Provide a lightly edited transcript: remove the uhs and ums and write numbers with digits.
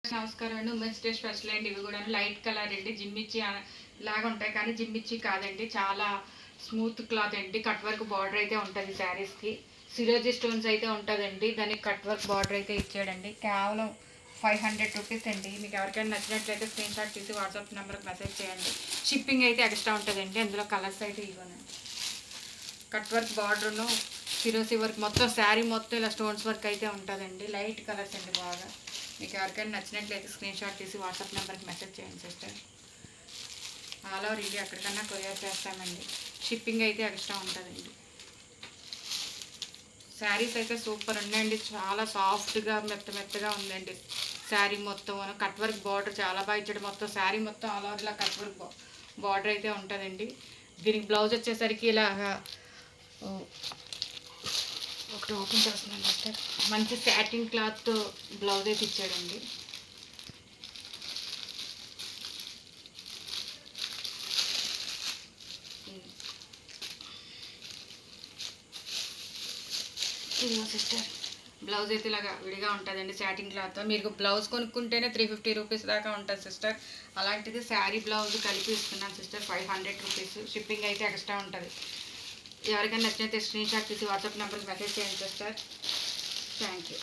నమస్కారం అండి. Women's day special అండి. ఇవి కూడా లైట్ కలర్ అండి. జిమ్మిచ్చి లాగా ఉంటాయి కానీ జిమ్మిచ్చి కాదండి. చాలా స్మూత్ క్లాత్ అండి. కట్ వర్క్ బార్డర్ అయితే ఉంటుంది శారీస్కి. సిరోజీ స్టోన్స్ అయితే ఉంటుందండి. దానికి కట్ వర్క్ బార్డర్ అయితే ఇచ్చాడండి. కేవలం 500 రూపీస్ అండి. మీకు ఎవరికైనా నచ్చినట్లయితే స్క్రీన్ షాట్ తీసి వాట్సాప్ నెంబర్కి మెసేజ్ చేయండి. షిప్పింగ్ అయితే ఎక్స్ట్రా ఉంటుందండి. అందులో కలర్స్ అయితే ఇవ్వనండి. కట్ వర్క్ బార్డర్ను సిరోజీ వర్క్ మొత్తం శారీ మొత్తం ఇలా స్టోన్స్ వర్క్ అయితే ఉంటుందండి. లైట్ కలర్స్ అండి బాగా. మీకు ఎవరికైనా నచ్చినట్లయితే స్క్రీన్ షాట్ తీసి వాట్సాప్ నెంబర్కి మెసేజ్ చేయండి సిస్టర్. ఆల్ ఓవర్ ఇండియా ఎక్కడికన్నా కొరియర్ చేస్తామండి. షిప్పింగ్ అయితే ఎక్స్ట్రా ఉంటుందండి. శారీస్ అయితే సూపర్ ఉన్నాయండి. చాలా సాఫ్ట్గా మెత్తగా ఉందండి శారీ మొత్తం. కట్ వర్క్ బార్డర్ చాలా బాగా ఇచ్చాడు. మొత్తం శారీ మొత్తం ఆల్ ఓవర్ ఇలా కట్ వర్క్ బార్డర్ అయితే ఉంటుందండి. దీనికి బ్లౌజ్ వచ్చేసరికి ఇలా ఒకటి ఓపెన్ చేస్తున్నాను సిస్టర్. మంచి సాటిన్ క్లాత్ బ్లౌజ్ అయితే ఇచ్చాడండి. ఇదిగో సిస్టర్, బ్లౌజ్ అయితే ఇలాగా విడిగా ఉంటుందండి సాటిన్ క్లాత్. మీరు బ్లౌజ్ కొనుక్కుంటేనే 350 రూపీస్ దాకా ఉంటుంది సిస్టర్. అలాంటిది శారీ బ్లౌజ్ కలిపి ఇస్తున్నాను సిస్టర్ 500 రూపీస్. షిప్పింగ్ అయితే ఎక్స్ట్రా ఉంటుంది. ఎవరికైనా నచ్చినైతే స్క్రీన్ షాట్ తీసి వాట్సాప్ నెంబర్కి మెసేజ్ చేయండి సిస్టర్. Thank you.